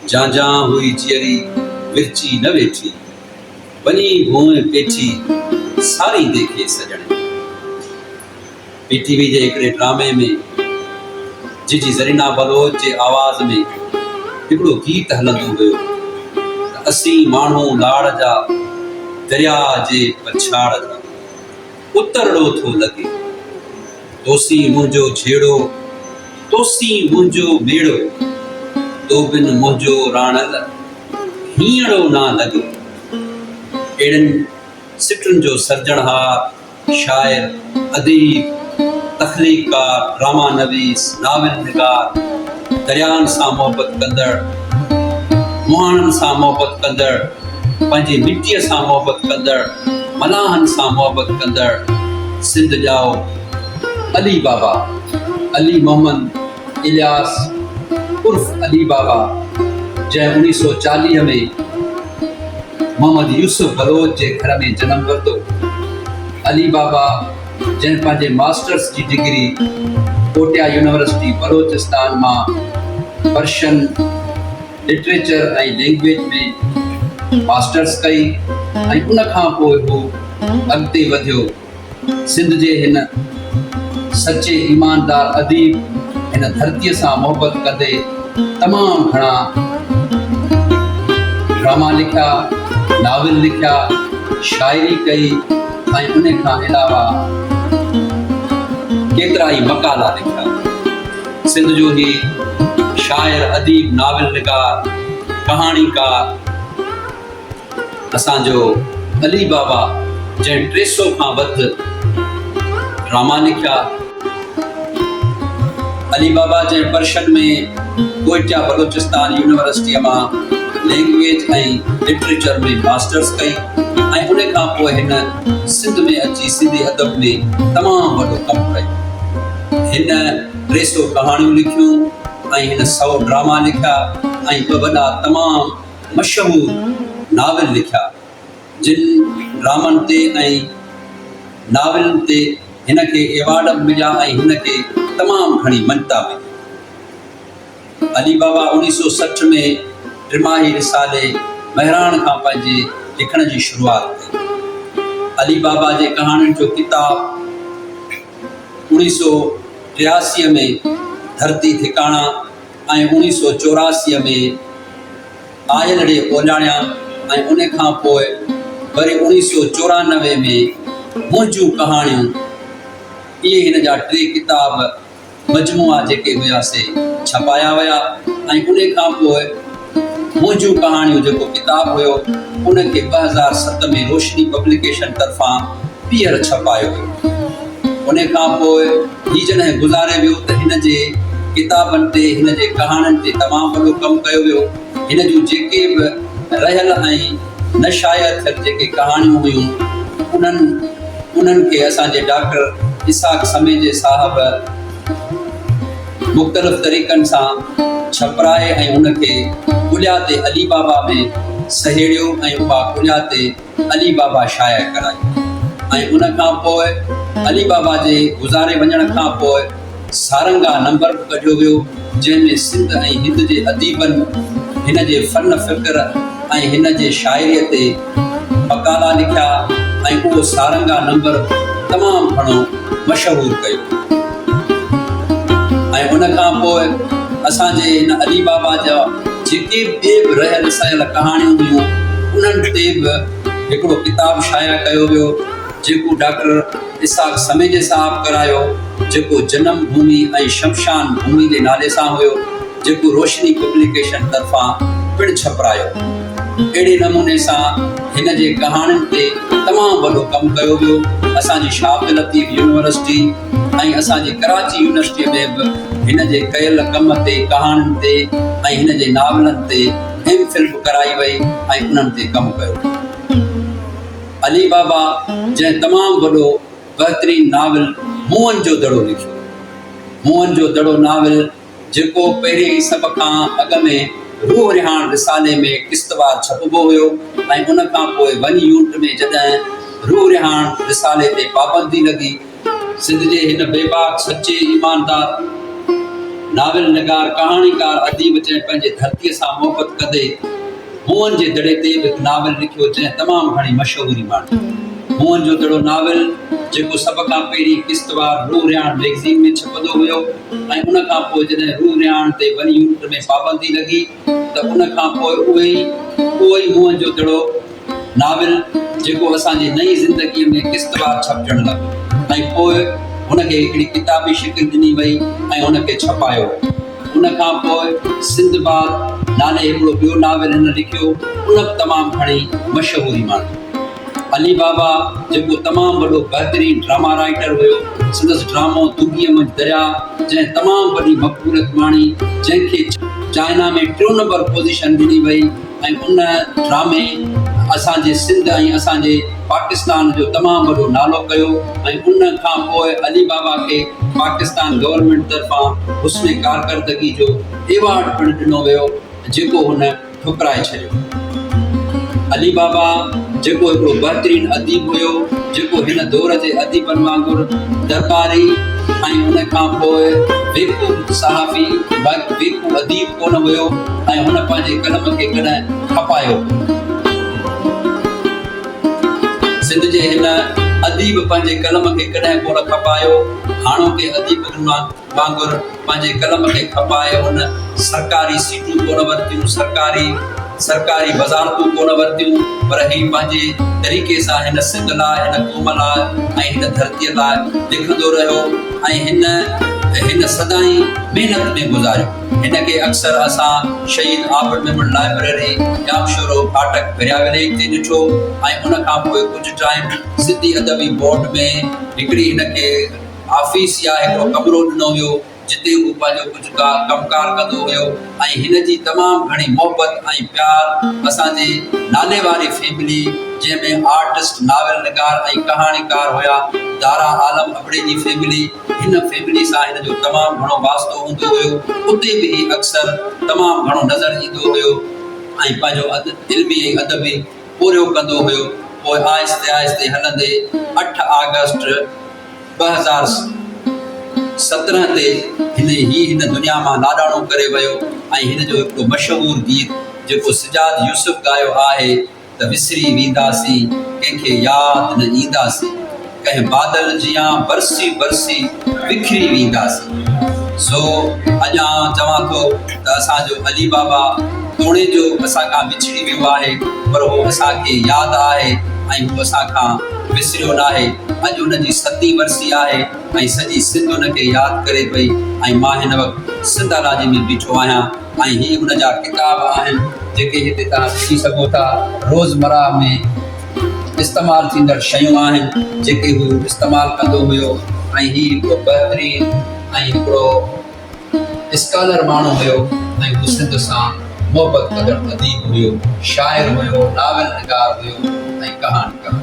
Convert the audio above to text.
जां हुई जियरी विरची न वेठी, वनी भूमि पेठी सारी देखे सजणे। पीटीवी जे हिकिड़े ड्रामे में जी ज़रीना बलोच जे आवाज़ में हिकिड़ो गीत हलंदो हुयो त असीं माण्हू लाड़ जा दरिया जे पछाड़ जा, उतरड़ो थो लॻे, तोसी मुंहिंजो झेड़ो, तोसी मुंहिंजो मेड़ो, तो बिन मुंहिंजो राणल हीअड़ो ना लॻे। अहिड़नि सिटुनि जो सर्जणहार, शाइर, अदीब, तख़लीक़कार, ड्रामा नवीस, नाविल निगार, दरियानि सां मोहबत कंदड़, मुहाणनि सां मोहबत कंदड़, पंहिंजी मिटीअ सां मोहबत कंदड़, मलाहनि सां मोहबत कंदड़ सिंध जाओ अली बाबा, अली मोहम्मद इलियास उर्फ अली बाबा, जंहिं 1940 में मोहम्मद यूसुफ बलोच जे घर में जनम वरितो। अली बाबा जंहिं पंहिंजे मास्टर्स जी डिग्री कोटिया यूनिवर्सिटी बलोचिस्तान मां पर्शियन लिटरेचर ऐं लैंग्वेज में मास्टर्स कई ऐं उन खां पोइ हू अॻिते वधियो। सिंध जे हिन सचे ईमानदार अदीब हिन धरतीअ सां मोहबत कंदे तमामु घणा ड्रामा लिखिया, नाविल लिखिया, शाइरी कई ऐं उन खां अलावा केतिरा ई मकाला लिखिया। सिंध जो ही शाइर, अदीब, नाविल निगार, कहाणीकार असांजो अली बाबा, जंहिं 300 खां वधि ड्रामा लिखिया। अली बाबा जंहिं पर्शियन में कोटिया बलोचिस्तान यूनिवर्सिटीअ मां लैंग्वेज ऐं लिटरेचर में मास्टर्स कई ऐं उन खां पोइ हिन सिंध में अची सिंधी अदब में तमामु वॾो कमु कयो। हिन 300 कहाणियूं लिखियूं ऐं हिन 100 ड्रामा लिखिया ऐं ॿ वॾा तमामु मशहूरु नाविल लिखिया, जिन ड्रामनि ते ऐं नाविलनि ते हिन खे एवार्ड मिलिया ऐं हिन खे तमामु घणी मञता मिली। अली बाबा 1960 में टिमाही रिसाले महिराण खां पंहिंजे लिखण जी शुरूआत कई। अली बाबा जे कहाणियुनि जो किताब 1983 में धरती ठिकाणा ऐं 1984 में आयल ॾे ओलाणिया ऐं उन खां पोइ वरी 1994 में मुंहिंजूं कहाणियूं, इहे हिन जा 3 किताब मजमुआ जेके हुयासीं छपाया विया ऐं उन खां पोइ मुंहिंजूं कहाणियूं जेको किताब हुयो उनखे 2007 में रोशनी पब्लिकेशन तरफ़ां ॿीहर छपायो वियो। उन खां पोइ ही जॾहिं गुज़ारे वियो त हिन जे किताबनि ते, हिन जे कहाणियुनि ते तमामु वॾो कमु कयो वियो। हिन जूं जेके बि रहियल ऐं न शाया थियल जेके कहाणियूं हुयूं उन्हनि खे असांजे डॉक्टर इसाक समेजे साहब मुख़्तलिफ़ तरीक़नि सां छपराए ऐं उनखे कुलिया ते अली बाबा में सहेड़ियो ऐं उहा कुलिया ते अली बाबा शाया कराई। ऐं उन खां पोइ अली बाबा जे गुज़ारे वञण खां पोइ सारंगा नंबर बि कढियो वियो, जंहिंमें सिंध ऐं हिंद जे अदीबनि हिन जे फ़न फ़िक्र ऐं हिन जे शाइरीअ ते मकाला लिखिया ऐं उहो सारंगा नंबर तमामु घणो मशहूरु कयो। ऐं उन खां पोइ असांजे हिन अली बाबा जा जेके ॿिए बि रहियल सहियल कहाणियूं हुयूं उन्हनि ते बि हिकिड़ो किताबु शाया कयो वियो, जेको डॉक्टर इसाक समेजे साहब करायो, जेको जनम भूमि ऐं शमशान भूमि जे नाले सां हुयो, जेको रोशनी पब्लिकेशन तरफ़ां पिणु छपरायो। अहिड़े नमूने सां हिन जे कहाणियुनि ते तमामु वॾो कमु कयो वियो। असांजी शाह अब्दुल लतीफ़ यूनिवर्सिटी ऐं असांजी कराची यूनिवर्सिटीअ में बि हिन जे कयल कम ते, कहाणियुनि ते ऐं हिन जे नावलनि ते MPhil बि कराई वई ऐं उन्हनि ते कमु कयो। अली बाबा जंहिं तमामु वॾो बहितरीनु नाविल मुअनि जो दड़ो लिखियो। मुअनि जो दड़ो नाविल जेको पहिरीं सभ खां अॻ में रूह रिहाण रिसाले में किस्तवार छपबो हुयो ऐं उन खां पोइ वञी यूनिट में जॾहिं रूह रिहाण रिसाले ते पाबंदी लॻी, सिंध जे हिन बेबाक सचे ईमानदार नाविल निगार कहाणीकार अदीब जंहिं पंहिंजे धरतीअ सां मोहबत कंदे हुअनि जे दड़े ते बि नाविल लिखियो जंहिं तमामु घणी मशहूरी माणी। हुअनि जो दड़ो नाविल जेको सभ खां पहिरीं किश्तवार रूह रियाण मैगज़ीन में छपंदो हुयो ऐं उन खां पोइ जॾहिं रूह रियाण ते वरी यूनिट में पाबंदी लॻी त उन खां पोइ उहो ई हुअनि जो दड़ो नाविल जेको असांजी नई ज़िंदगीअ में किश्तवार छपजणु लॻो ऐं पोइ हुनखे हिकिड़ी किताबी शिकिल ॾिनी वई ऐं हुनखे छपायो। उन खां पोइ सिंधबाद नाले हिकिड़ो ॿियो नाविल हिन लिखियो, उन बि तमामु घणी मशहूरी माणी। अली बाबा जेको तमामु वॾो बहितरीनु ड्रामा राइटर हुयो, संदसि ड्रामो दुगीअ मंझि दरिया जंहिं तमामु वॾी मक़बूलियत माणी, जंहिंखे चाइना में 3 नंबर पोज़ीशन ॾिनी वई ऐं उन ड्रामे असांजे सिंध ऐं असांजे पाकिस्तान जो तमामु वॾो नालो कयो ऐं उन खां पोइ अली बाबा खे पाकिस्तान गवर्नमेंट तरफ़ां हुस्ने कारकर्दगी जो एवॉर्ड पिणु ॾिनो वियो जेको हुन ठुकराए छॾियो। अली बाबा जेको हिकिड़ो बहितरीनु अदीब हुयो, जेको हिन दौर जे अदीबनि वांगुरु दरबारी ऐं उन खां पोइ बेवकूफ़ सहाफ़ी बेवकूफ़ अदीब कोन हुयो ऐं हुन पंहिंजे कलम खे कॾहिं खपायो। सिंध जे हिन अदीब पंहिंजे कलम खे कॾहिं कोन खपायो। हाणोके अदीबनि वांगुरु पंहिंजे कलम खे खपाए हुन सरकारी सीटूं कोन वरितियूं, सरकारी वज़ारतूं कोन वरितियूं, पर ही पंहिंजे तरीक़े सां हिन सिंध लाइ, हिन क़ौम लाइ ऐं हिन धरतीअ लाइ लिखंदो रहियो ऐं हिन सदाई महिनत में गुज़ारियो। हिनखे अक्सर असां शहीद आबिद मेमन लाइब्रेरी जामशोरो फाटक भेरिया विलेज ते ॾिठो ऐं उन खां पोइ कुझु टाइम सिंधी अदबी बोर्ड में हिकिड़ी हिनखे ऑफिस या हिकिड़ो कमिरो ॾिनो वियो जिते हू पंहिंजो कुझु कमकार कंदो हुयो ऐं हिन जी तमामु घणी मोहबत ऐं प्यार असांजे नाले वारी फैमिली जंहिंमें आर्टिस्ट, नाविल निगार ऐं कहाणीकार हुया, दारा आलम अबड़े जी फैमिली, हिन फैमिली सां हिन जो तमामु घणो वास्तो हूंदो हुयो। उते बि अक्सर तमामु घणो नज़र ईंदो हुयो ऐं पंहिंजो इल्मी ऐं अदबी पूरो कंदो हुयो। पोइ आहिस्ते आहिस्ते हलंदे 8 अगस्त 2017 ते हिन दुनिया मां लाॾाणो करे वियो ऐं हिन जो हिकिड़ो मशहूरु गीत जेको सिजाद यूसुफ गायो आहे त विसरी वेंदासीं कंहिंखे यादि न ईंदासीं, कंहिं बादल जियां बरसी बरसी बिखरी वेंदासीं। सो अञा चवां थो त असांजो अली बाबा तोड़े जो असां खां विछड़ी वियो आहे, पर उहो असांखे यादि आहे ऐं उहो असां खां विसरियो न आहे। अॼु हुनजी 7वीं वरसी आहे ऐं सॼी सिंध हुनखे यादि करे पई ऐं मां हिन वक़्तु सिंधाराजी में बीठो आहियां ऐं ही हुनजा किताब आहिनि जेके हिते तव्हां ॾिसी सघो था। रोज़मर्रा में इस्तेमालु थींदड़ शयूं आहिनि जेके हू इस्तेमालु कंदो हुयो ऐं ही हिकिड़ो बहितरीनु ऐं हिकिड़ो स्कॉलर माण्हू हुयो ऐं हू सिंध सां मोहबत कंदड़ अदीब हुयो, शाइर हुयो, नाविल निगार हुयो ऐं कहाणीकार।